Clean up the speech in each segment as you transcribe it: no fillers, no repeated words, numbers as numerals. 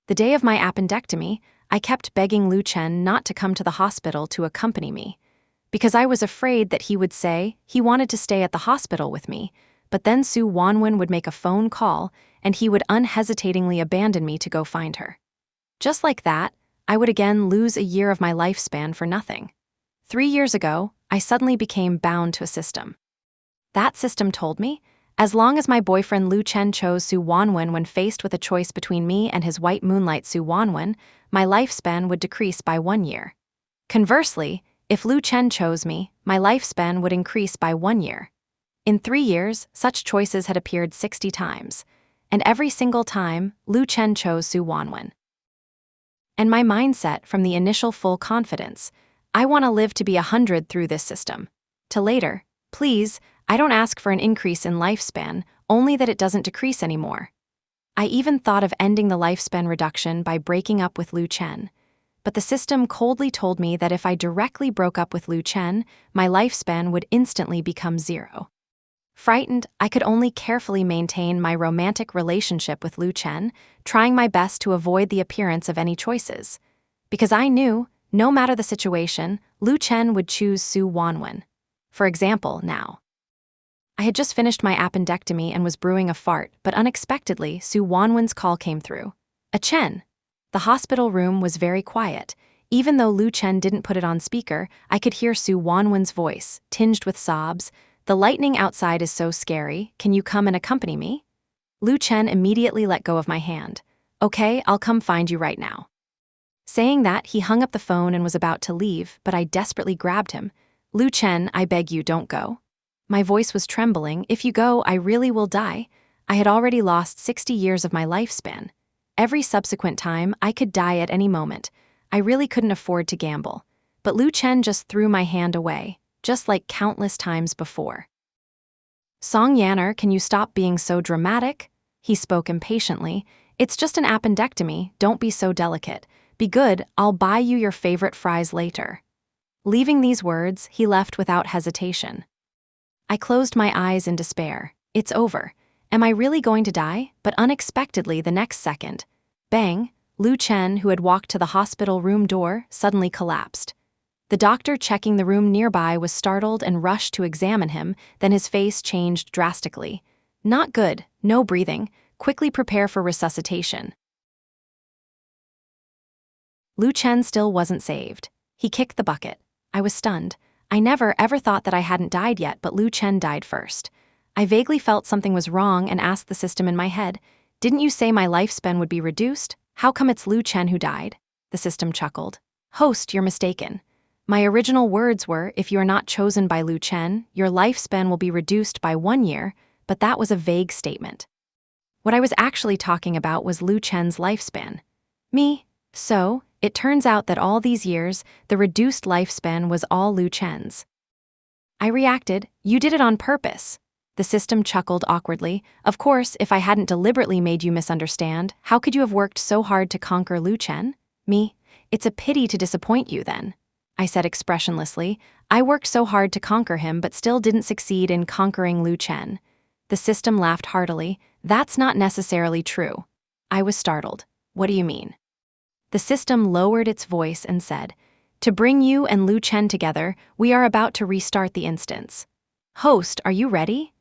The day of my appendectomy, I kept begging Lu Chen not to come to the hospital to accompany me, because I was afraid that he would say he wanted to stay at the hospital with me, but then Su Wanwen would make a phone call and he would unhesitatingly abandon me to go find her. Just like that, I would again lose a year of my lifespan for nothing. 3 years ago, I suddenly became bound to a system. That system told me, as long as my boyfriend Lu Chen chose Su Wanwen when faced with a choice between me and his white Moonlight Su Wanwen, my lifespan would decrease by 1 year. Conversely, if Lu Chen chose me, my lifespan would increase by 1 year. In 3 years, such choices had appeared 60 times, and every single time, Lu Chen chose Su Wanwen. And my mindset from the initial full confidence, I want to live to be 100 through this system, to later, please, I don't ask for an increase in lifespan, only that it doesn't decrease anymore. I even thought of ending the lifespan reduction by breaking up with Lu Chen, but the system coldly told me that if I directly broke up with Lu Chen, my lifespan would instantly become 0. Frightened, I could only carefully maintain my romantic relationship with Lu Chen, trying my best to avoid the appearance of any choices. Because I knew, no matter the situation, Lu Chen would choose Su Wanwen. For example, now. I had just finished my appendectomy and was brewing a fart, but unexpectedly, Su Wanwen's call came through. A Chen. The hospital room was very quiet. Even though Lu Chen didn't put it on speaker, I could hear Su Wanwen's voice, tinged with sobs. The lightning outside is so scary, can you come and accompany me? Lu Chen immediately let go of my hand. Okay, I'll come find you right now. Saying that, he hung up the phone and was about to leave, but I desperately grabbed him. Lu Chen, I beg you, don't go. My voice was trembling. If you go, I really will die. I had already lost 60 years of my lifespan. Every subsequent time, I could die at any moment. I really couldn't afford to gamble. But Lu Chen just threw my hand away, just like countless times before. Song Yanner, can you stop being so dramatic? He spoke impatiently. It's just an appendectomy, don't be so delicate. Be good, I'll buy you your favorite fries later. Leaving these words, he left without hesitation. I closed my eyes in despair. It's over. Am I really going to die? But unexpectedly the next second, bang, Lu Chen, who had walked to the hospital room door, suddenly collapsed. The doctor checking the room nearby was startled and rushed to examine him, then his face changed drastically. Not good, no breathing, quickly prepare for resuscitation. Lu Chen still wasn't saved. He kicked the bucket. I was stunned. I never ever thought that I hadn't died yet, but Lu Chen died first. I vaguely felt something was wrong and asked the system in my head, didn't you say my lifespan would be reduced? How come it's Lu Chen who died? The system chuckled. Host, you're mistaken. My original words were, if you are not chosen by Lu Chen, your lifespan will be reduced by 1 year, but that was a vague statement. What I was actually talking about was Lu Chen's lifespan. Me. So, it turns out that all these years, the reduced lifespan was all Lu Chen's. I reacted, you did it on purpose. The system chuckled awkwardly. Of course, if I hadn't deliberately made you misunderstand, how could you have worked so hard to conquer Lu Chen? Me. It's a pity to disappoint you then. I said expressionlessly. I worked so hard to conquer him but still didn't succeed in conquering Lu Chen. The system laughed heartily. That's not necessarily true. I was startled. What do you mean? The system lowered its voice and said, to bring you and Lu Chen together, we are about to restart the instance. Host, are you ready?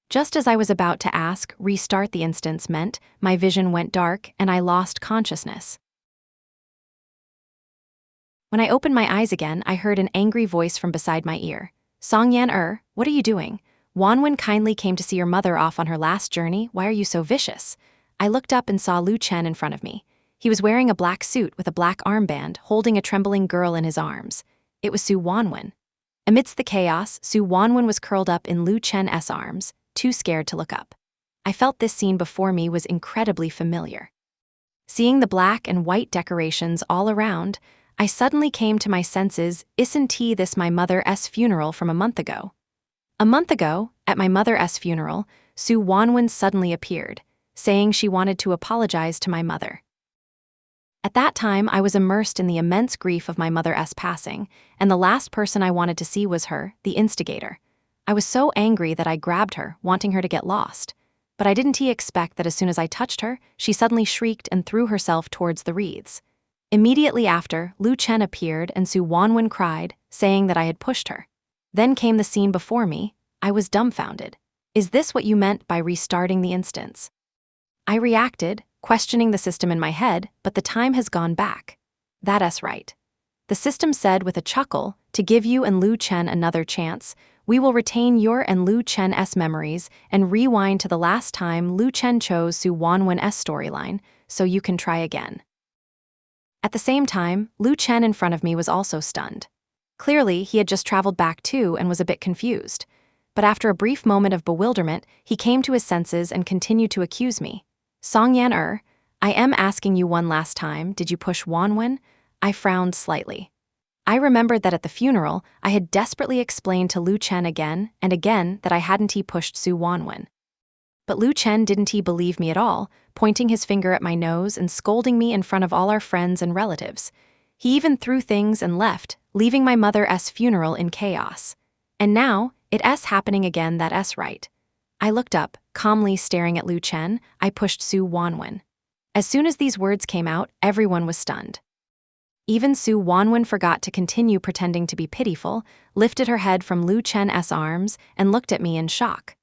Just as I was about to ask, restart the instance meant, my vision went dark and I lost consciousness. When I opened my eyes again, I heard an angry voice from beside my ear. Song Yan, what are you doing? Wanwen kindly came to see your mother off on her last journey. Why are you so vicious? I looked up and saw Lu Chen in front of me. He was wearing a black suit with a black armband, holding a trembling girl in his arms. It was Su Wanwen. Amidst the chaos, Su Wanwen was curled up in Lu Chen's arms, too scared to look up. I felt this scene before me was incredibly familiar. Seeing the black and white decorations all around, I suddenly came to my senses. Isn't this my mother's funeral from a month ago? A month ago, at my mother's funeral, Su Wanwen suddenly appeared, saying she wanted to apologize to my mother. At that time, I was immersed in the immense grief of my mother's passing, and the last person I wanted to see was her, the instigator. I was so angry that I grabbed her, wanting her to get lost. but I didn't expect that as soon as I touched her, she suddenly shrieked and threw herself towards the wreaths. Immediately after, Lu Chen appeared and Su Wanwen cried, saying that I had pushed her. Then came the scene before me. I was dumbfounded. Is this what you meant by restarting the instance? I reacted, questioning the system in my head, but the time has gone back. That's right. The system said with a chuckle, to give you and Lu Chen another chance, we will retain your and Lu Chen's memories and rewind to the last time Lu Chen chose Su Wanwen's storyline, so you can try again. At the same time, Lu Chen in front of me was also stunned. Clearly, he had just traveled back too and was a bit confused. But after a brief moment of bewilderment, he came to his senses and continued to accuse me. Songyan I am asking you one last time, did you push Wanwen? I frowned slightly. I remembered that at the funeral, I had desperately explained to Lu Chen again and again that I hadn't pushed Su Wanwen. But Lu Chen didn't believe me at all, pointing his finger at my nose and scolding me in front of all our friends and relatives. He even threw things and left, leaving my mother's funeral in chaos. And now, it's happening again, that's right. I looked up, calmly staring at Lu Chen. I pushed Su Wanwen. As soon as these words came out, everyone was stunned. Even Su Wanwen forgot to continue pretending to be pitiful, lifted her head from Lu Chen's arms, and looked at me in shock.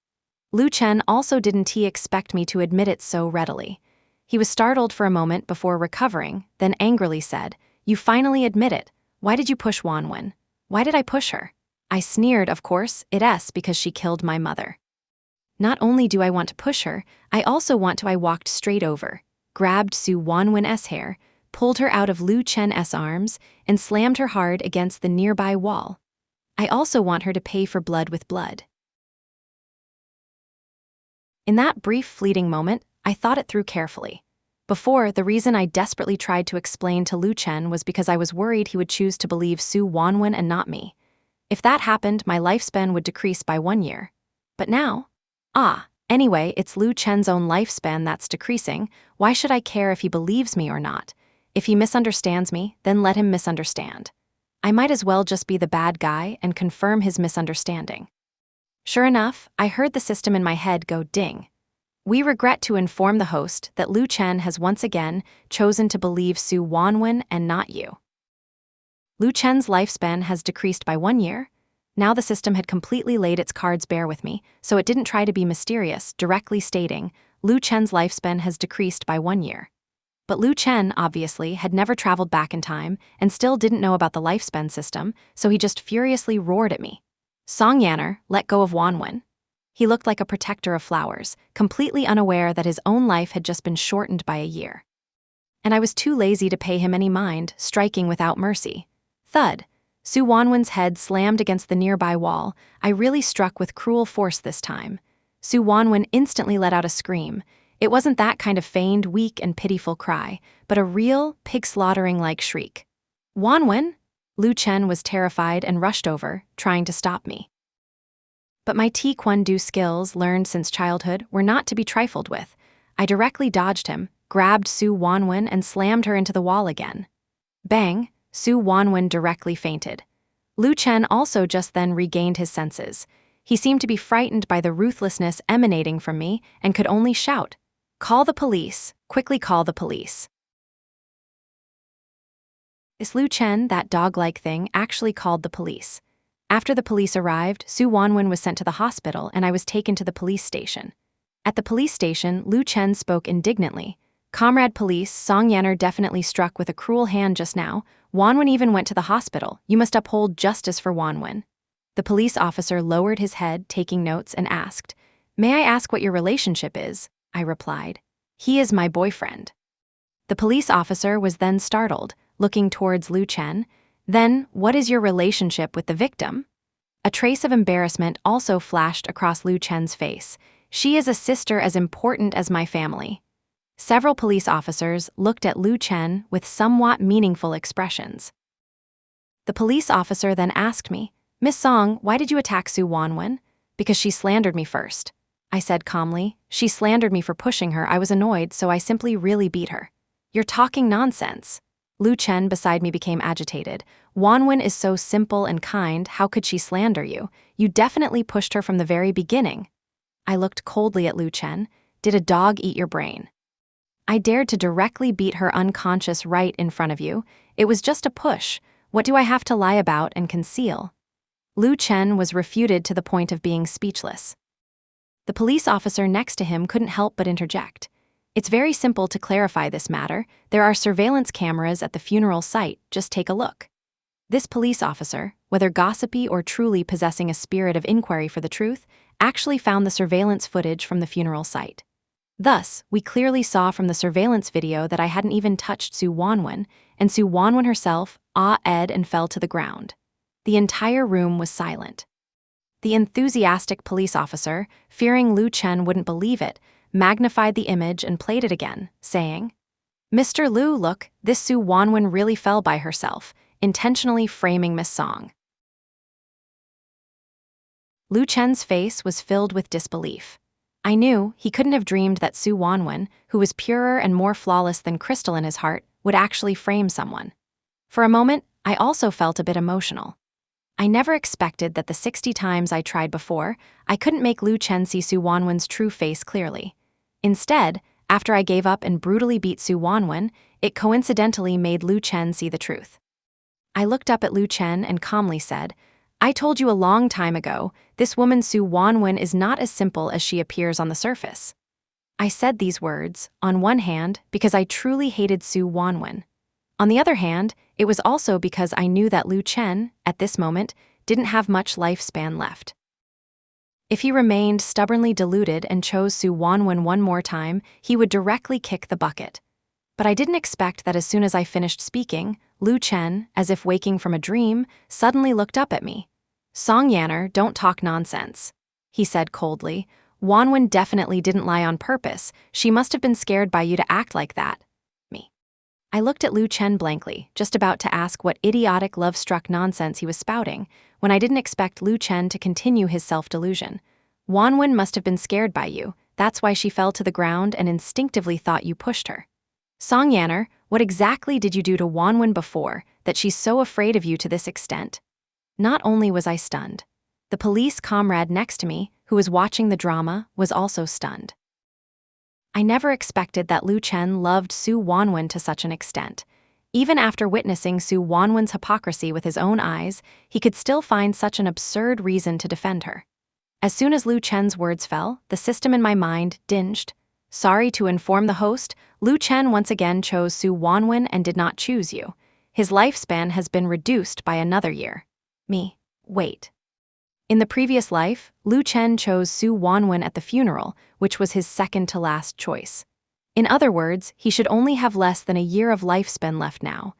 Lu Chen also didn't expect me to admit it so readily. He was startled for a moment before recovering, then angrily said, "You finally admit it. Why did you push Wanwen? Why did I push her?" I sneered, of course, it's because she killed my mother. Not only do I want to push her, I also want to. I walked straight over, grabbed Su Wanwen's hair, pulled her out of Lu Chen's arms, and slammed her hard against the nearby wall. I also want her to pay for blood with blood. In that brief fleeting moment, I thought it through carefully. Before, the reason I desperately tried to explain to Lu Chen was because I was worried he would choose to believe Su Wanwen and not me. If that happened, my lifespan would decrease by 1 year. But now? Anyway, it's Lu Chen's own lifespan that's decreasing. Why should I care if he believes me or not? If he misunderstands me, then let him misunderstand. I might as well just be the bad guy and confirm his misunderstanding. Sure enough, I heard the system in my head go ding. We regret to inform the host that Lu Chen has once again chosen to believe Su Wanwen and not you. Lu Chen's lifespan has decreased by 1 year. Now the system had completely laid its cards bare with me, so it didn't try to be mysterious, directly stating, Lu Chen's lifespan has decreased by 1 year. But Lu Chen, obviously, had never traveled back in time and still didn't know about the lifespan system, so he just furiously roared at me. Songyaner, let go of Wanwen. He looked like a protector of flowers, completely unaware that his own life had just been shortened by a year. And I was too lazy to pay him any mind, striking without mercy. Thud. Su Wanwen's head slammed against the nearby wall. I really struck with cruel force this time. Su Wanwen instantly let out a scream. It wasn't that kind of feigned, weak, and pitiful cry, but a real, pig-slaughtering-like shriek. Wanwen? Lu Chen was terrified and rushed over, trying to stop me. But my taekwondo skills, learned since childhood, were not to be trifled with. I directly dodged him, grabbed Su Wanwen, and slammed her into the wall again. Bang! Su Wanwen directly fainted. Lu Chen also just then regained his senses. He seemed to be frightened by the ruthlessness emanating from me and could only shout, "Call the police! Quickly call the police!" Is Lu Chen, that dog-like thing, actually called the police. After the police arrived, Su Wanwen was sent to the hospital and I was taken to the police station. At the police station, Lu Chen spoke indignantly. "Comrade police, Songyaner definitely struck with a cruel hand just now. Wanwen even went to the hospital. You must uphold justice for Wanwen." The police officer lowered his head, taking notes, and asked, "May I ask what your relationship is?" I replied, "He is my boyfriend." The police officer was then startled, looking towards Lu Chen. "Then, what is your relationship with the victim?" A trace of embarrassment also flashed across Lu Chen's face. "She is a sister as important as my family." Several police officers looked at Lu Chen with somewhat meaningful expressions. The police officer then asked me, "Miss Song, why did you attack Su Wanwen?" "Because she slandered me first," I said calmly. "She slandered me for pushing her. I was annoyed, so I simply really beat her." "You're talking nonsense." Lu Chen beside me became agitated. "Wanwen is so simple and kind, how could she slander you? You definitely pushed her from the very beginning." I looked coldly at Lu Chen. Did a dog eat your brain? I dared to directly beat her unconscious right in front of you. It was just a push. What do I have to lie about and conceal? Lu Chen was refuted to the point of being speechless. The police officer next to him couldn't help but interject. It's very simple to clarify this matter. There are surveillance cameras at the funeral site. Just take a look. This police officer, whether gossipy or truly possessing a spirit of inquiry for the truth, actually found the surveillance footage from the funeral site. Thus, we clearly saw from the surveillance video that I hadn't even touched Su Wanwen, and Su Wanwen herself ah-ed and fell to the ground. The entire room was silent. The enthusiastic police officer, fearing Lu Chen wouldn't believe it, magnified the image and played it again, saying, "Mr. Lu, look, this Su Wanwen really fell by herself, intentionally framing Miss Song." Lu Chen's face was filled with disbelief. I knew he couldn't have dreamed that Su Wanwen, who was purer and more flawless than crystal in his heart, would actually frame someone. For a moment, I also felt a bit emotional. I never expected that the 60 times I tried before, I couldn't make Lu Chen see Su Wanwen's true face clearly. Instead, after I gave up and brutally beat Su Wanwen, it coincidentally made Lu Chen see the truth. I looked up at Lu Chen and calmly said, "I told you a long time ago, this woman Su Wanwen is not as simple as she appears on the surface." I said these words, on one hand, because I truly hated Su Wanwen. On the other hand, it was also because I knew that Lu Chen, at this moment, didn't have much lifespan left. If he remained stubbornly deluded and chose Su Wanwen one more time, he would directly kick the bucket. But I didn't expect that as soon as I finished speaking, Lu Chen, as if waking from a dream, suddenly looked up at me. "Song Yanner, don't talk nonsense," he said coldly. "Wanwen definitely didn't lie on purpose. She must have been scared by you to act like that." I looked at Lu Chen blankly, just about to ask what idiotic love-struck nonsense he was spouting, when I didn't expect Lu Chen to continue his self-delusion. "Wanwen must have been scared by you. That's why she fell to the ground and instinctively thought you pushed her. Song Yanner, what exactly did you do to Wanwen before, that she's so afraid of you to this extent?" Not only was I stunned, the police comrade next to me, who was watching the drama, was also stunned. I never expected that Lu Chen loved Su Wanwen to such an extent. Even after witnessing Su Wanwen's hypocrisy with his own eyes, he could still find such an absurd reason to defend her. As soon as Lu Chen's words fell, the system in my mind dinged. Sorry to inform the host, Lu Chen once again chose Su Wanwen and did not choose you. His lifespan has been reduced by another year. Wait. In the previous life, Lu Chen chose Su Wanwen at the funeral, which was his second-to-last choice. In other words, he should only have less than a year of lifespan left now.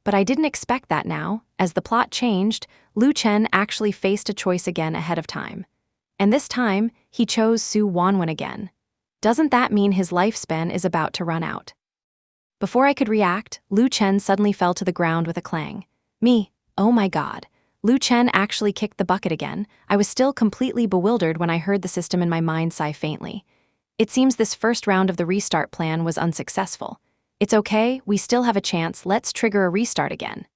But I didn't expect that now. As the plot changed, Lu Chen actually faced a choice again ahead of time. And this time, he chose Su Wanwen again. Doesn't that mean his lifespan is about to run out? Before I could react, Lu Chen suddenly fell to the ground with a clang. Oh my god. Lu Chen actually kicked the bucket again. I was still completely bewildered when I heard the system in my mind sigh faintly. It seems this first round of the restart plan was unsuccessful. It's okay, we still have a chance, let's trigger a restart again.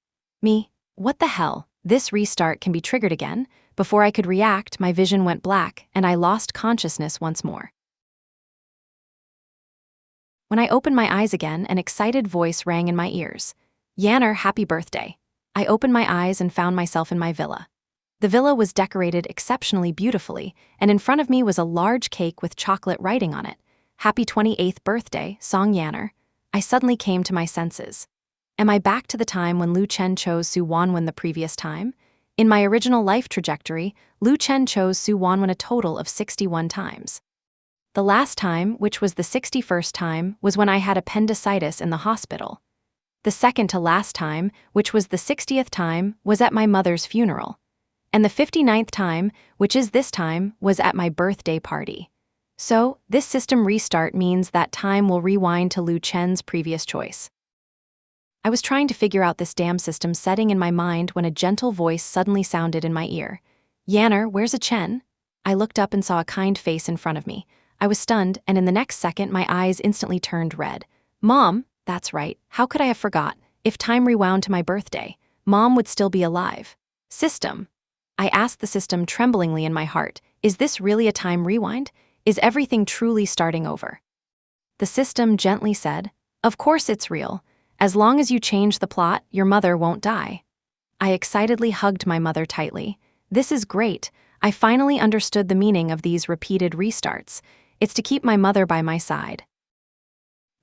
What the hell? This restart can be triggered again? Before I could react, my vision went black, and I lost consciousness once more. When I opened my eyes again, an excited voice rang in my ears. "Yanner, happy birthday." I opened my eyes and found myself in my villa. The villa was decorated exceptionally beautifully, and in front of me was a large cake with chocolate writing on it. "Happy 28th birthday, Song Yanner." I suddenly came to my senses. Am I back to the time when Lu Chen chose Su Wanwen the previous time? In my original life trajectory, Lu Chen chose Su Wanwen a total of 61 times. The last time, which was the 61st time, was when I had appendicitis in the hospital. The second to last time, which was the 60th time, was at my mother's funeral. And the 59th time, which is this time, was at my birthday party. So, this system restart means that time will rewind to Lu Chen's previous choice. I was trying to figure out this damn system setting in my mind when a gentle voice suddenly sounded in my ear. "Yanner, where's a Chen?" I looked up and saw a kind face in front of me. I was stunned, and in the next second my eyes instantly turned red. "Mom!" That's right, how could I have forgot? If time rewound to my birthday, Mom would still be alive. "System." I asked the system tremblingly in my heart, "Is this really a time rewind? Is everything truly starting over? The system gently said, "Of course it's real. As long as you change the plot, your mother won't die." I excitedly hugged my mother tightly. This is great. I finally understood the meaning of these repeated restarts. It's to keep my mother by my side.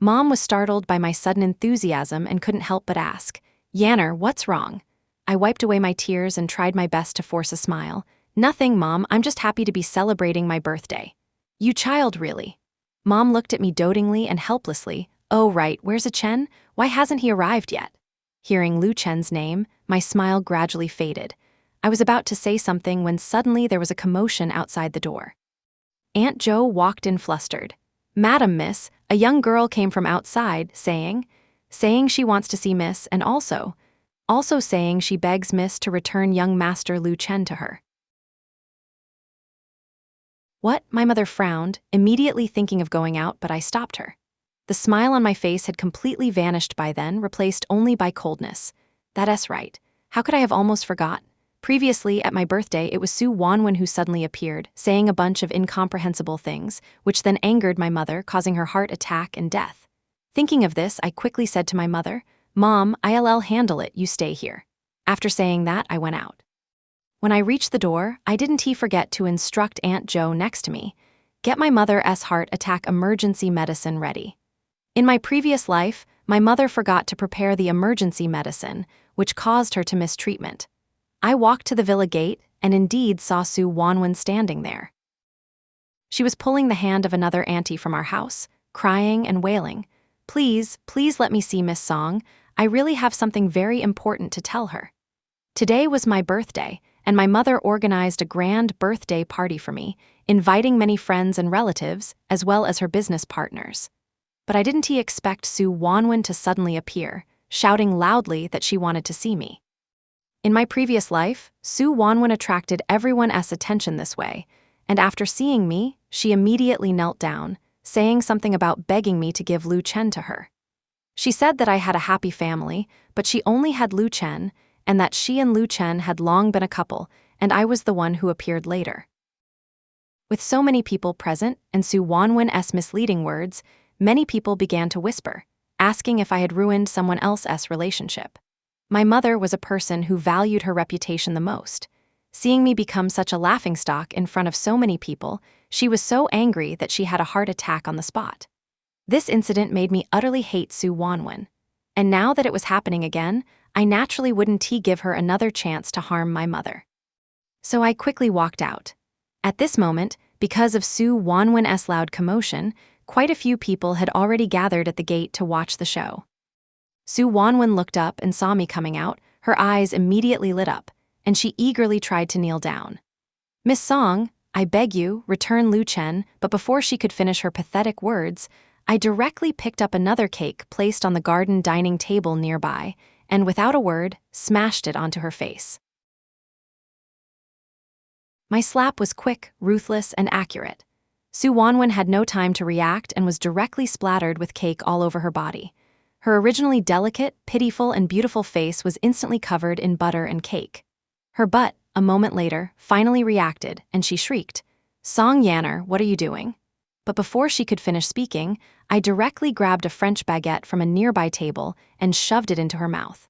Mom was startled by my sudden enthusiasm and couldn't help but ask, "Yanner, what's wrong?" I wiped away my tears and tried my best to force a smile. "Nothing, Mom, I'm just happy to be celebrating my birthday." "You child, really?" Mom looked at me dotingly and helplessly. "Oh right, where's a Chen? Why hasn't he arrived yet?" Hearing Lu Chen's name, my smile gradually faded. I was about to say something when suddenly there was a commotion outside the door. Aunt Jo walked in flustered. "Madam, miss," a young girl came from outside, saying she wants to see miss and also saying she begs miss to return young master Lu Chen to her. What? My mother frowned, immediately thinking of going out, but I stopped her. The smile on my face had completely vanished by then, replaced only by coldness. That's right. How could I have almost forgot? Previously, at my birthday, it was Su Wanwen who suddenly appeared, saying a bunch of incomprehensible things, which then angered my mother, causing her heart attack and death. Thinking of this, I quickly said to my mother, "Mom, I'll handle it, you stay here." After saying that, I went out. When I reached the door, I didn't forget to instruct Aunt Jo next to me, "Get my mother's heart attack emergency medicine ready." In my previous life, my mother forgot to prepare the emergency medicine, which caused her to miss treatment. I walked to the villa gate and indeed saw Su Wanwen standing there. She was pulling the hand of another auntie from our house, crying and wailing, please let me see Miss Song. I really have something very important to tell her." Today was my birthday, and my mother organized a grand birthday party for me, inviting many friends and relatives, as well as her business partners. But I didn't expect Su Wanwen to suddenly appear, shouting loudly that she wanted to see me. In my previous life, Su Wanwen attracted everyone's attention this way, and after seeing me, she immediately knelt down, saying something about begging me to give Lu Chen to her. She said that I had a happy family, but she only had Lu Chen, and that she and Lu Chen had long been a couple, and I was the one who appeared later. With so many people present and Su Wanwen's misleading words, many people began to whisper, asking if I had ruined someone else's relationship. My mother was a person who valued her reputation the most. Seeing me become such a laughingstock in front of so many people, she was so angry that she had a heart attack on the spot. This incident made me utterly hate Su Wanwen. And now that it was happening again, I naturally wouldn't give her another chance to harm my mother. So I quickly walked out. At this moment, because of Su Wanwen's loud commotion, quite a few people had already gathered at the gate to watch the show. Su Wanwen looked up and saw me coming out, her eyes immediately lit up, and she eagerly tried to kneel down. "Miss Song, I beg you, return Lu Chen," but before she could finish her pathetic words, I directly picked up another cake placed on the garden dining table nearby, and without a word, smashed it onto her face. My slap was quick, ruthless, and accurate. Su Wanwen had no time to react and was directly splattered with cake all over her body. Her originally delicate, pitiful, and beautiful face was instantly covered in butter and cake. Her butt, a moment later, finally reacted, and she shrieked, "Song Yanner, what are you doing?" But before she could finish speaking, I directly grabbed a French baguette from a nearby table and shoved it into her mouth.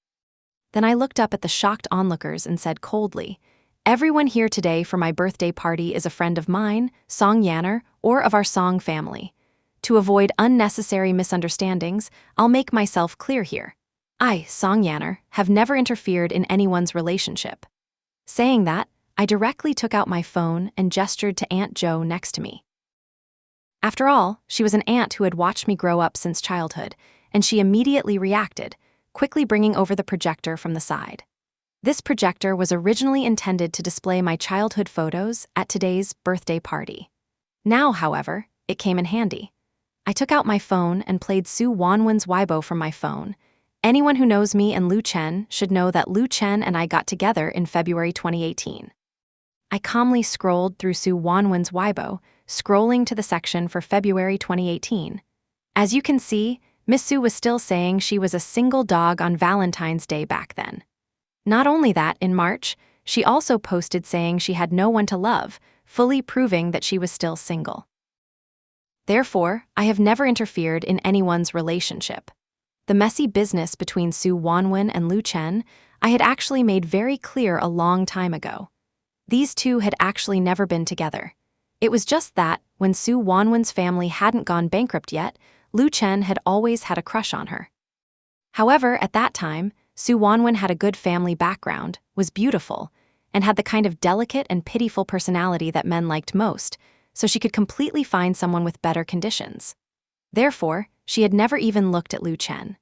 Then I looked up at the shocked onlookers and said coldly, "Everyone here today for my birthday party is a friend of mine, Song Yanner, or of our Song family. To avoid unnecessary misunderstandings, I'll make myself clear here. I, Song Yanner, have never interfered in anyone's relationship." Saying that, I directly took out my phone and gestured to Aunt Jo next to me. After all, she was an aunt who had watched me grow up since childhood, and she immediately reacted, quickly bringing over the projector from the side. This projector was originally intended to display my childhood photos at today's birthday party. Now, however, it came in handy. I took out my phone and played Su Wanwen's Weibo from my phone. Anyone who knows me and Lu Chen should know that Lu Chen and I got together in February 2018. I calmly scrolled through Su Wanwen's Weibo, scrolling to the section for February 2018. As you can see, Miss Su was still saying she was a single dog on Valentine's Day back then. Not only that, in March, she also posted saying she had no one to love, fully proving that she was still single. Therefore, I have never interfered in anyone's relationship. The messy business between Su Wanwen and Lu Chen, I had actually made very clear a long time ago. These two had actually never been together. It was just that, when Su Wanwen's family hadn't gone bankrupt yet, Lu Chen had always had a crush on her. However, at that time, Su Wanwen had a good family background, was beautiful, and had the kind of delicate and pitiful personality that men liked most, so she could completely find someone with better conditions. Therefore, she had never even looked at Lu Chen.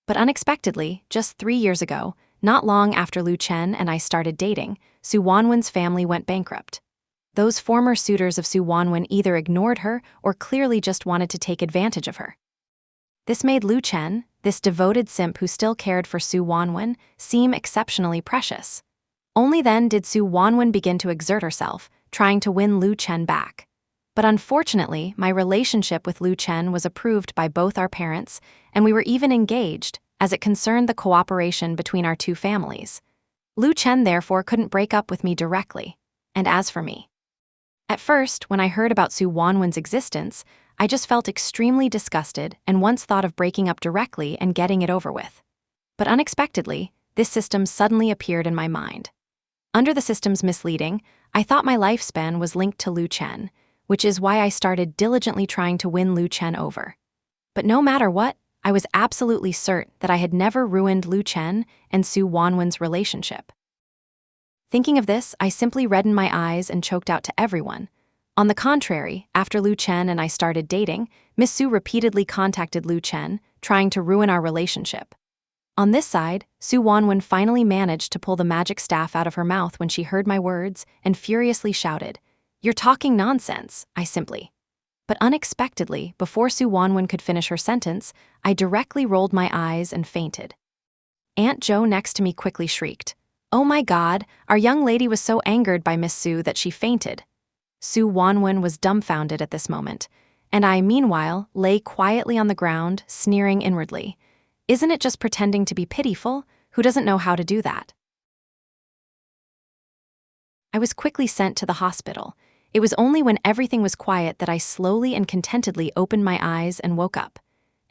But unexpectedly, just 3 years ago, not long after Lu Chen and I started dating, Su Wanwen's family went bankrupt. Those former suitors of Su Wanwen either ignored her or clearly just wanted to take advantage of her. This made Lu Chen, this devoted simp who still cared for Su Wanwen, seem exceptionally precious. Only then did Su Wanwen begin to exert herself, trying to win Lu Chen back. But unfortunately, my relationship with Lu Chen was approved by both our parents, and we were even engaged, as it concerned the cooperation between our two families. Lu Chen therefore couldn't break up with me directly. And as for me, at first, when I heard about Su Wanwen's existence, I just felt extremely disgusted and once thought of breaking up directly and getting it over with. But unexpectedly, this system suddenly appeared in my mind. Under the system's misleading, I thought my lifespan was linked to Lu Chen, which is why I started diligently trying to win Lu Chen over. But no matter what, I was absolutely certain that I had never ruined Lu Chen and Su Wanwen's relationship. Thinking of this, I simply reddened my eyes and choked out to everyone. On the contrary, after Lu Chen and I started dating, Miss Su repeatedly contacted Lu Chen, trying to ruin our relationship. On this side, Su Wanwen finally managed to pull the magic staff out of her mouth when she heard my words and furiously shouted, "You're talking nonsense," I simply. But unexpectedly, before Su Wanwen could finish her sentence, I directly rolled my eyes and fainted. Aunt Jo next to me quickly shrieked, "Oh my God, our young lady was so angered by Miss Su that she fainted." Su Wanwen was dumbfounded at this moment, and I, meanwhile, lay quietly on the ground, sneering inwardly. Isn't it just pretending to be pitiful? Who doesn't know how to do that? I was quickly sent to the hospital. It was only when everything was quiet that I slowly and contentedly opened my eyes and woke up.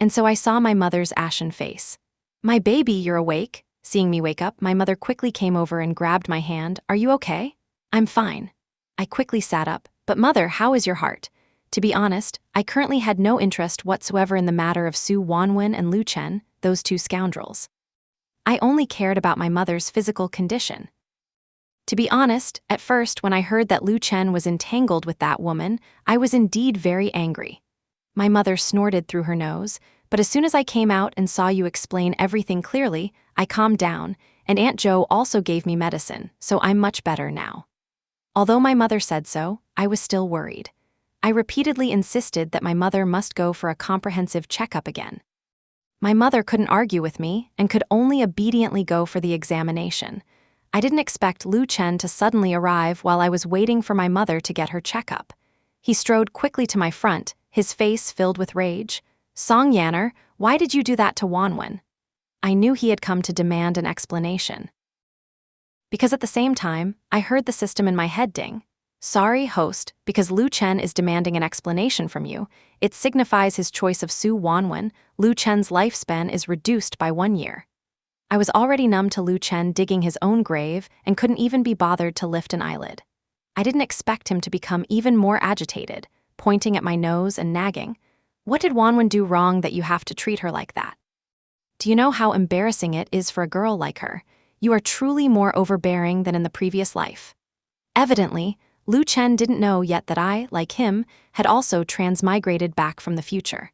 And so I saw my mother's ashen face. "My baby, you're awake." Seeing me wake up, my mother quickly came over and grabbed my hand. "Are you okay?" "I'm fine." I quickly sat up. "But mother, how is your heart?" To be honest, I currently had no interest whatsoever in the matter of Su Wanwen and Lu Chen, those two scoundrels. I only cared about my mother's physical condition. To be honest, at first when I heard that Lu Chen was entangled with that woman, I was indeed very angry. My mother snorted through her nose, but as soon as I came out and saw you explain everything clearly, I calmed down, and Aunt Jo also gave me medicine, so I'm much better now. Although my mother said so, I was still worried. I repeatedly insisted that my mother must go for a comprehensive checkup again. My mother couldn't argue with me and could only obediently go for the examination. I didn't expect Lu Chen to suddenly arrive while I was waiting for my mother to get her checkup. He strode quickly to my front, his face filled with rage. "Song Yanner, why did you do that to Wanwen?" I knew he had come to demand an explanation. Because at the same time, I heard the system in my head ding. "Sorry, host, because Lu Chen is demanding an explanation from you. It signifies his choice of Su Wanwen. Lu Chen's lifespan is reduced by 1 year." I was already numb to Lu Chen digging his own grave and couldn't even be bothered to lift an eyelid. I didn't expect him to become even more agitated, pointing at my nose and nagging. "What did Wanwen do wrong that you have to treat her like that? Do you know how embarrassing it is for a girl like her? You are truly more overbearing than in the previous life." Evidently, Lu Chen didn't know yet that I, like him, had also transmigrated back from the future.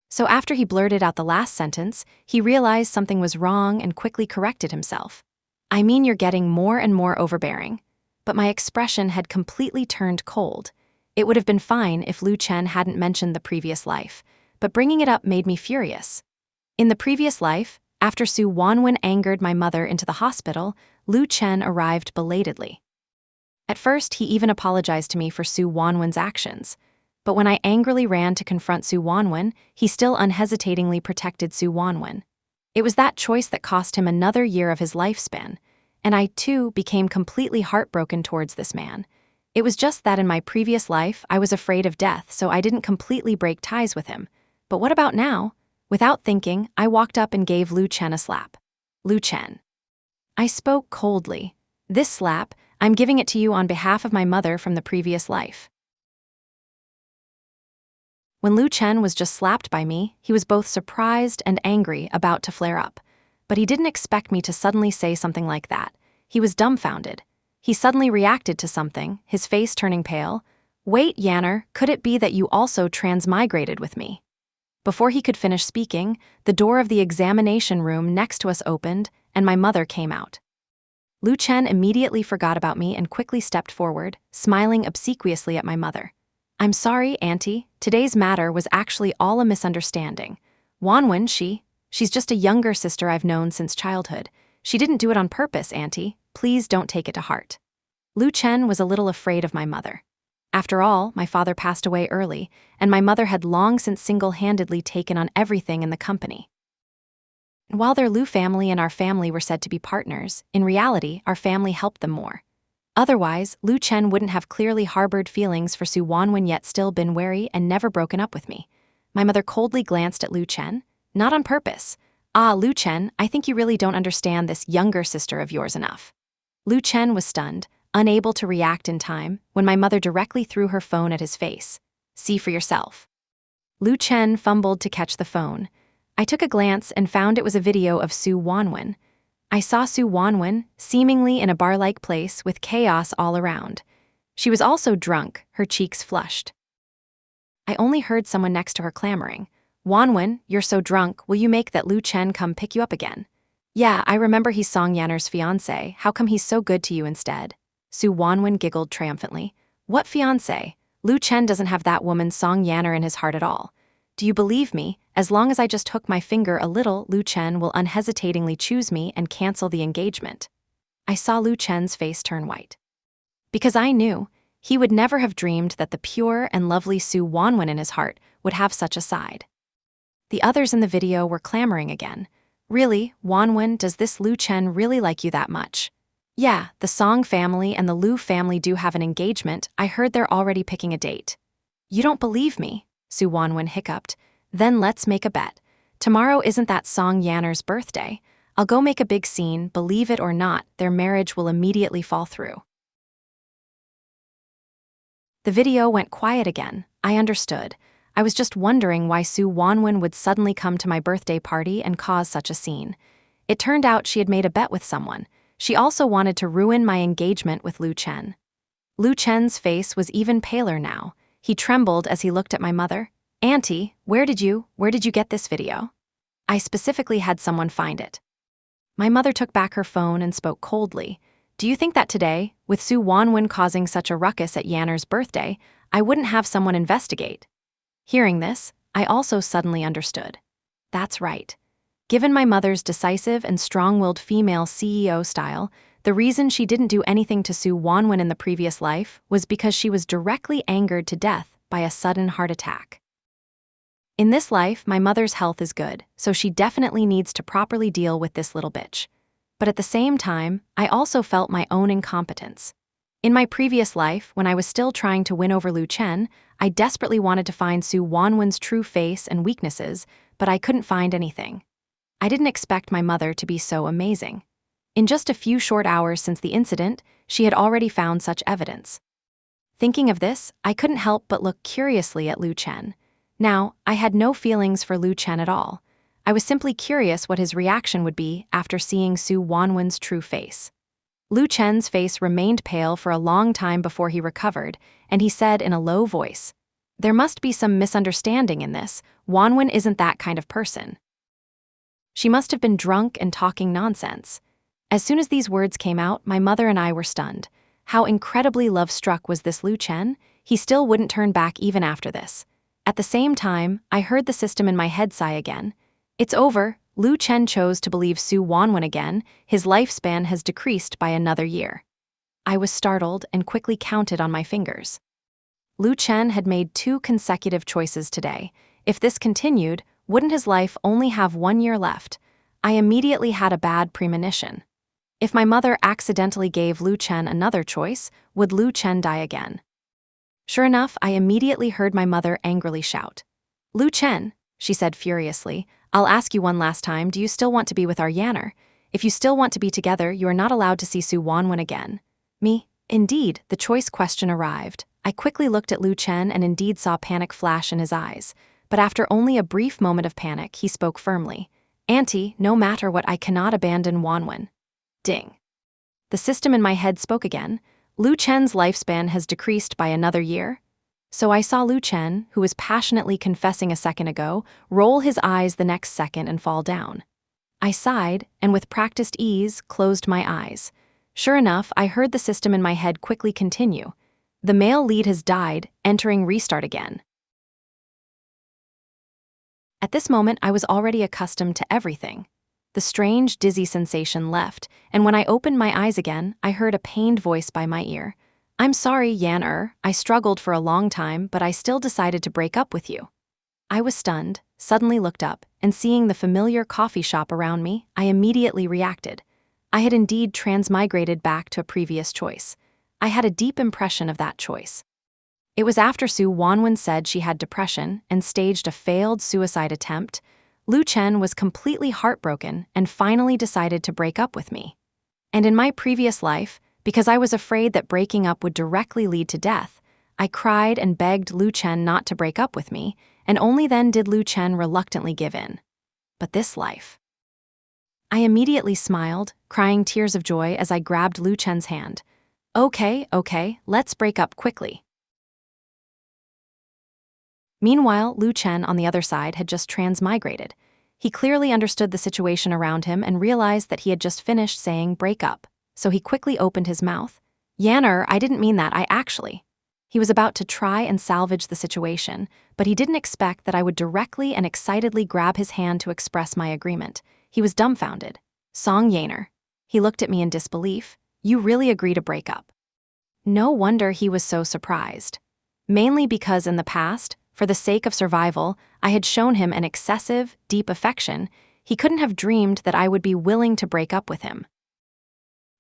So after he blurted out the last sentence, he realized something was wrong and quickly corrected himself. "I mean, you're getting more and more overbearing." But my expression had completely turned cold. It would have been fine if Lu Chen hadn't mentioned the previous life, but bringing it up made me furious. In the previous life, after Su Wanwen angered my mother into the hospital, Lu Chen arrived belatedly. At first, he even apologized to me for Su Wanwen's actions. But when I angrily ran to confront Su Wanwen, he still unhesitatingly protected Su Wanwen. It was that choice that cost him another year of his lifespan, and I, too, became completely heartbroken towards this man. It was just that in my previous life, I was afraid of death, so I didn't completely break ties with him. But what about now? Without thinking, I walked up and gave Lu Chen a slap. Lu Chen. I spoke coldly. This slap, I'm giving it to you on behalf of my mother from the previous life. When Lu Chen was just slapped by me, he was both surprised and angry, about to flare up. But he didn't expect me to suddenly say something like that. He was dumbfounded. He suddenly reacted to something, his face turning pale. Wait, Yanner, could it be that you also transmigrated with me? Before he could finish speaking, the door of the examination room next to us opened, and my mother came out. Lu Chen immediately forgot about me and quickly stepped forward, smiling obsequiously at my mother. I'm sorry, Auntie. Today's matter was actually all a misunderstanding. Wanwen, she's just a younger sister I've known since childhood. She didn't do it on purpose, Auntie. Please don't take it to heart. Lu Chen was a little afraid of my mother. After all, my father passed away early, and my mother had long since single-handedly taken on everything in the company. While their Lu family and our family were said to be partners, in reality, our family helped them more. Otherwise, Lu Chen wouldn't have clearly harbored feelings for Su Wanwen yet still been wary and never broken up with me. My mother coldly glanced at Lu Chen. Not on purpose. Ah, Lu Chen, I think you really don't understand this younger sister of yours enough. Lu Chen was stunned, unable to react in time, when my mother directly threw her phone at his face. See for yourself. Lu Chen fumbled to catch the phone. I took a glance and found it was a video of Su Wanwen. I saw Su Wanwen, seemingly in a bar-like place with chaos all around. She was also drunk, her cheeks flushed. I only heard someone next to her clamoring. Wanwen, you're so drunk, will you make that Lu Chen come pick you up again? Yeah, I remember he's Song Yanner's fiancé. How come he's so good to you instead? Su Wanwen giggled triumphantly. What fiancé? Lu Chen doesn't have that woman Song Yanner in his heart at all. Do you believe me? As long as I just hook my finger a little, Lu Chen will unhesitatingly choose me and cancel the engagement. I saw Lu Chen's face turn white. Because I knew, he would never have dreamed that the pure and lovely Su Wanwen in his heart would have such a side. The others in the video were clamoring again. Really, Wanwen, does this Lu Chen really like you that much? Yeah, the Song family and the Lu family do have an engagement. I heard they're already picking a date. You don't believe me? Su Wanwen hiccuped. Then let's make a bet. Tomorrow isn't that Song Yanner's birthday. I'll go make a big scene, believe it or not, their marriage will immediately fall through. The video went quiet again. I understood. I was just wondering why Su Wanwen would suddenly come to my birthday party and cause such a scene. It turned out she had made a bet with someone. She also wanted to ruin my engagement with Lu Chen. Lu Chen's face was even paler now. He trembled as he looked at my mother. Auntie, where did you get this video? I specifically had someone find it. My mother took back her phone and spoke coldly. Do you think that today, with Su Wanwen causing such a ruckus at Yanner's birthday, I wouldn't have someone investigate? Hearing this, I also suddenly understood. That's right. Given my mother's decisive and strong-willed female CEO style, the reason she didn't do anything to Su Wanwen in the previous life was because she was directly angered to death by a sudden heart attack. In this life, my mother's health is good, so she definitely needs to properly deal with this little bitch. But at the same time, I also felt my own incompetence. In my previous life, when I was still trying to win over Lu Chen, I desperately wanted to find Su Wanwen's true face and weaknesses, but I couldn't find anything. I didn't expect my mother to be so amazing. In just a few short hours since the incident, she had already found such evidence. Thinking of this, I couldn't help but look curiously at Lu Chen. Now, I had no feelings for Lu Chen at all. I was simply curious what his reaction would be after seeing Su Wanwen's true face. Lu Chen's face remained pale for a long time before he recovered, and he said in a low voice, "There must be some misunderstanding in this. Wanwen isn't that kind of person. She must have been drunk and talking nonsense." As soon as these words came out, my mother and I were stunned. How incredibly love-struck was this Lu Chen? He still wouldn't turn back even after this. At the same time, I heard the system in my head sigh again. It's over. Lu Chen chose to believe Su Wanwen again. His lifespan has decreased by another year. I was startled and quickly counted on my fingers. Lu Chen had made 2 consecutive choices today. If this continued, wouldn't his life only have 1 year left? I immediately had a bad premonition. If my mother accidentally gave Lu Chen another choice, would Lu Chen die again? Sure enough, I immediately heard my mother angrily shout. Lu Chen, she said furiously, I'll ask you one last time, do you still want to be with our Yanner? If you still want to be together, you are not allowed to see Su Wanwen again. Me? Indeed, the choice question arrived. I quickly looked at Lu Chen and indeed saw panic flash in his eyes. But after only a brief moment of panic, he spoke firmly. Auntie, no matter what, I cannot abandon Wanwen. Ding. The system in my head spoke again. Lu Chen's lifespan has decreased by another year. So I saw Lu Chen, who was passionately confessing a second ago, roll his eyes the next second and fall down. I sighed, and with practiced ease, closed my eyes. Sure enough, I heard the system in my head quickly continue. The male lead has died, entering restart again. At this moment, I was already accustomed to everything. The strange, dizzy sensation left, and when I opened my eyes again, I heard a pained voice by my ear. I'm sorry, Yan-er, I struggled for a long time, but I still decided to break up with you. I was stunned, suddenly looked up, and seeing the familiar coffee shop around me, I immediately reacted. I had indeed transmigrated back to a previous choice. I had a deep impression of that choice. It was after Su Wanwen said she had depression and staged a failed suicide attempt. Lu Chen was completely heartbroken and finally decided to break up with me. And in my previous life, because I was afraid that breaking up would directly lead to death, I cried and begged Lu Chen not to break up with me, and only then did Lu Chen reluctantly give in. But this life. I immediately smiled, crying tears of joy as I grabbed Lu Chen's hand. Okay, let's break up quickly. Meanwhile, Lu Chen on the other side had just transmigrated. He clearly understood the situation around him and realized that he had just finished saying break up, so he quickly opened his mouth. Yanner, I didn't mean that, I actually. He was about to try and salvage the situation, but he didn't expect that I would directly and excitedly grab his hand to express my agreement. He was dumbfounded. Song Yanner. He looked at me in disbelief. You really agree to break up? No wonder he was so surprised. Mainly because in the past, for the sake of survival, I had shown him an excessive, deep affection. He couldn't have dreamed that I would be willing to break up with him.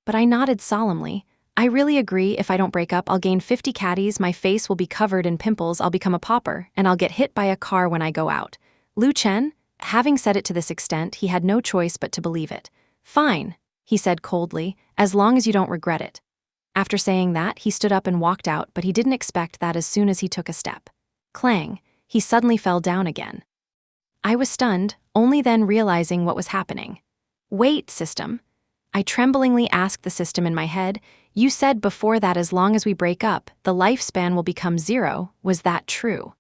But I nodded solemnly. I really agree. If I don't break up, I'll gain 50 caddies, my face will be covered in pimples, I'll become a pauper, and I'll get hit by a car when I go out. Lu Chen, having said it to this extent, he had no choice but to believe it. Fine, he said coldly, as long as you don't regret it. After saying that, he stood up and walked out, but he didn't expect that as soon as he took a step. Clang, he suddenly fell down again. I was stunned, only then realizing what was happening. Wait, system. I tremblingly asked the system in my head, you said before that as long as we break up, the lifespan will become 0, was that true?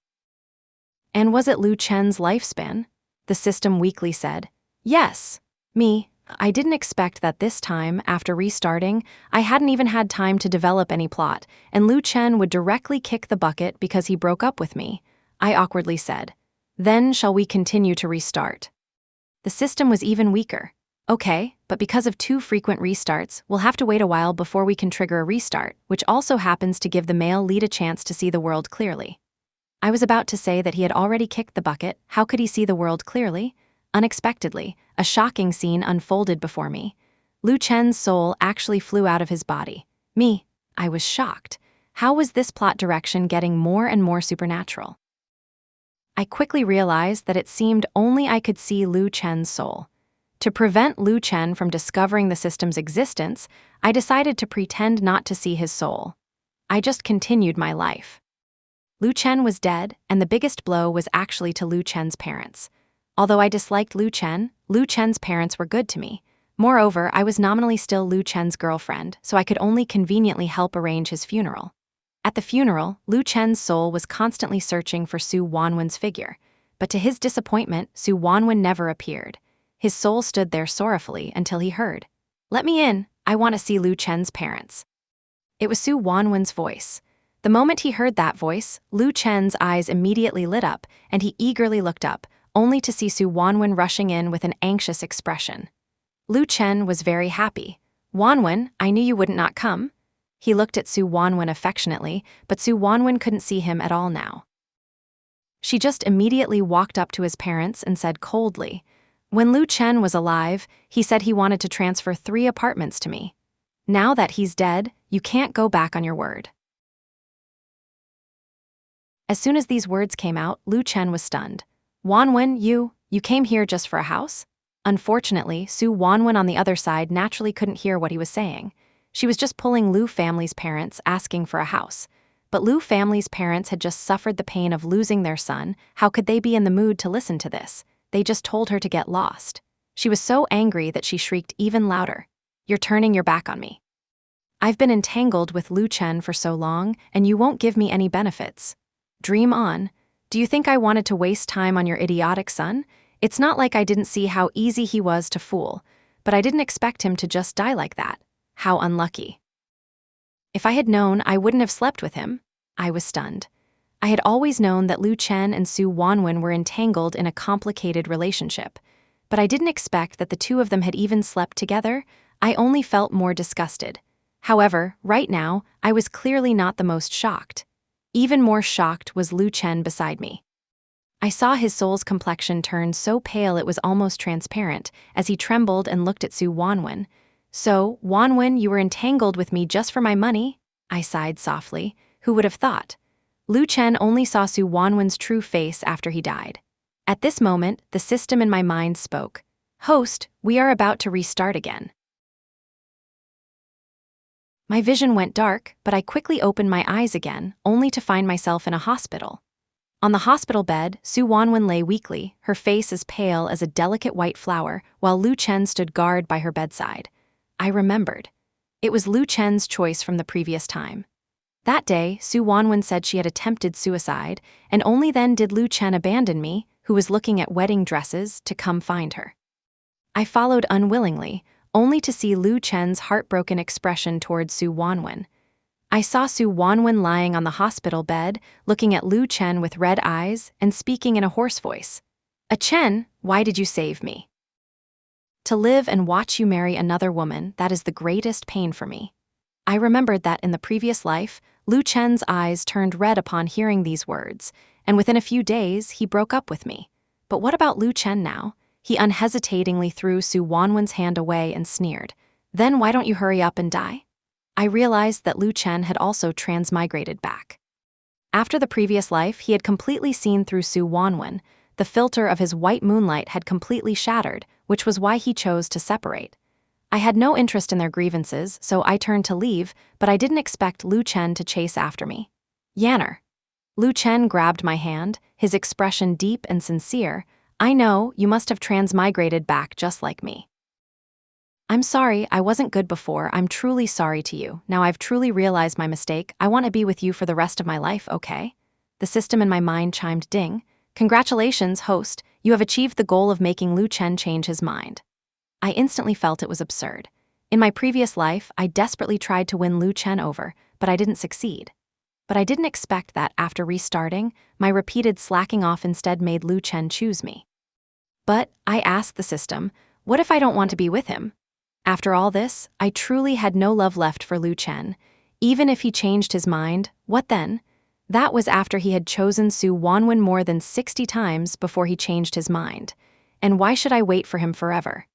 And was it Lu Chen's lifespan? The system weakly said, yes. Me, I didn't expect that this time, after restarting, I hadn't even had time to develop any plot, and Lu Chen would directly kick the bucket because he broke up with me. I awkwardly said, then shall we continue to restart? The system was even weaker. Okay, but because of 2 frequent restarts, we'll have to wait a while before we can trigger a restart, which also happens to give the male lead a chance to see the world clearly. I was about to say that he had already kicked the bucket. How could he see the world clearly? Unexpectedly, a shocking scene unfolded before me. Lu Chen's soul actually flew out of his body. Me, I was shocked. How was this plot direction getting more and more supernatural? I quickly realized that it seemed only I could see Lu Chen's soul. To prevent Lu Chen from discovering the system's existence, I decided to pretend not to see his soul. I just continued my life. Lu Chen was dead, and the biggest blow was actually to Lu Chen's parents. Although I disliked Lu Chen's parents were good to me. Moreover, I was nominally still Lu Chen's girlfriend, so I could only conveniently help arrange his funeral. At the funeral, Lu Chen's soul was constantly searching for Su Wanwen's figure, but to his disappointment, Su Wanwen never appeared. His soul stood there sorrowfully until he heard, "Let me in, I want to see Lu Chen's parents." It was Su Wanwen's voice. The moment he heard that voice, Lu Chen's eyes immediately lit up, and he eagerly looked up, only to see Su Wanwen rushing in with an anxious expression. Lu Chen was very happy. "Wanwen, I knew you wouldn't not come." He looked at Su Wanwen affectionately, but Su Wanwen couldn't see him at all now. She just immediately walked up to his parents and said coldly, When Lu Chen was alive, he said he wanted to transfer 3 apartments to me. Now that he's dead, you can't go back on your word. As soon as these words came out, Lu Chen was stunned. Wanwen, you came here just for a house? Unfortunately, Su Wanwen on the other side naturally couldn't hear what he was saying. She was just pulling Lu family's parents, asking for a house. But Lu family's parents had just suffered the pain of losing their son. How could they be in the mood to listen to this? They just told her to get lost. She was so angry that she shrieked even louder. You're turning your back on me. I've been entangled with Lu Chen for so long, and you won't give me any benefits. Dream on. Do you think I wanted to waste time on your idiotic son? It's not like I didn't see how easy he was to fool, but I didn't expect him to just die like that. How unlucky. If I had known, I wouldn't have slept with him. I was stunned. I had always known that Lu Chen and Su Wanwen were entangled in a complicated relationship, but I didn't expect that the two of them had even slept together. I only felt more disgusted. However, right now, I was clearly not the most shocked. Even more shocked was Lu Chen beside me. I saw his soul's complexion turn so pale it was almost transparent as he trembled and looked at Su Wanwen. So, Wanwen, you were entangled with me just for my money? I sighed softly. Who would have thought? Lu Chen only saw Su Wanwen's true face after he died. At this moment, the system in my mind spoke. Host, we are about to restart again. My vision went dark, but I quickly opened my eyes again, only to find myself in a hospital. On the hospital bed, Su Wanwen lay weakly, her face as pale as a delicate white flower, while Lu Chen stood guard by her bedside. I remembered. It was Lu Chen's choice from the previous time. That day, Su Wanwen said she had attempted suicide, and only then did Lu Chen abandon me, who was looking at wedding dresses, to come find her. I followed unwillingly, only to see Lu Chen's heartbroken expression towards Su Wanwen. I saw Su Wanwen lying on the hospital bed, looking at Lu Chen with red eyes and speaking in a hoarse voice. Chen, why did you save me? To live and watch you marry another woman, that is the greatest pain for me. I remembered that in the previous life, Lu Chen's eyes turned red upon hearing these words, and within a few days, he broke up with me. But what about Lu Chen now? He unhesitatingly threw Su Wanwen's hand away and sneered. Then why don't you hurry up and die? I realized that Lu Chen had also transmigrated back. After the previous life, he had completely seen through Su Wanwen. The filter of his white moonlight had completely shattered, which was why he chose to separate. I had no interest in their grievances, so I turned to leave, but I didn't expect Lu Chen to chase after me. Yanner. Lu Chen grabbed my hand, his expression deep and sincere. I know, you must have transmigrated back just like me. I'm sorry, I wasn't good before. I'm truly sorry to you. Now I've truly realized my mistake. I want to be with you for the rest of my life, okay? The system in my mind chimed ding. Congratulations, host. You have achieved the goal of making Lu Chen change his mind. I instantly felt it was absurd. In my previous life, I desperately tried to win Lu Chen over, but I didn't succeed. But I didn't expect that after restarting, my repeated slacking off instead made Lu Chen choose me. But, I asked the system, what if I don't want to be with him? After all this, I truly had no love left for Lu Chen. Even if he changed his mind, what then? That was after he had chosen Su Wanwen more than 60 times before he changed his mind. And why should I wait for him forever?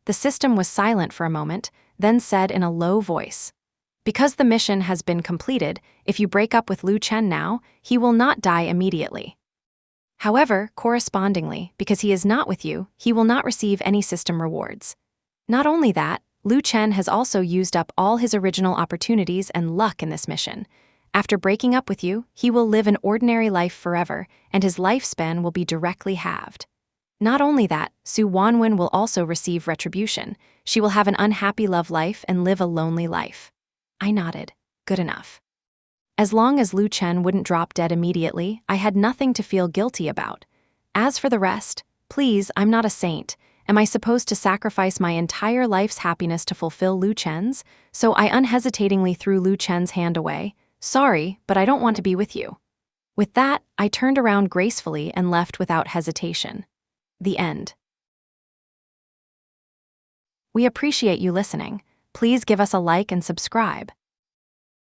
The system was silent for a moment, then said in a low voice, because the mission has been completed, if you break up with Lu Chen now, he will not die immediately. However, correspondingly, because he is not with you, he will not receive any system rewards. Not only that, Lu Chen has also used up all his original opportunities and luck in this mission. After breaking up with you, he will live an ordinary life forever, and his lifespan will be directly halved. Not only that, Su Wanwen will also receive retribution. She will have an unhappy love life and live a lonely life. I nodded. Good enough. As long as Lu Chen wouldn't drop dead immediately, I had nothing to feel guilty about. As for the rest, please, I'm not a saint. Am I supposed to sacrifice my entire life's happiness to fulfill Lu Chen's? So I unhesitatingly threw Lu Chen's hand away. Sorry, but I don't want to be with you. With that, I turned around gracefully and left without hesitation. The end. We appreciate you listening. Please give us a like and subscribe.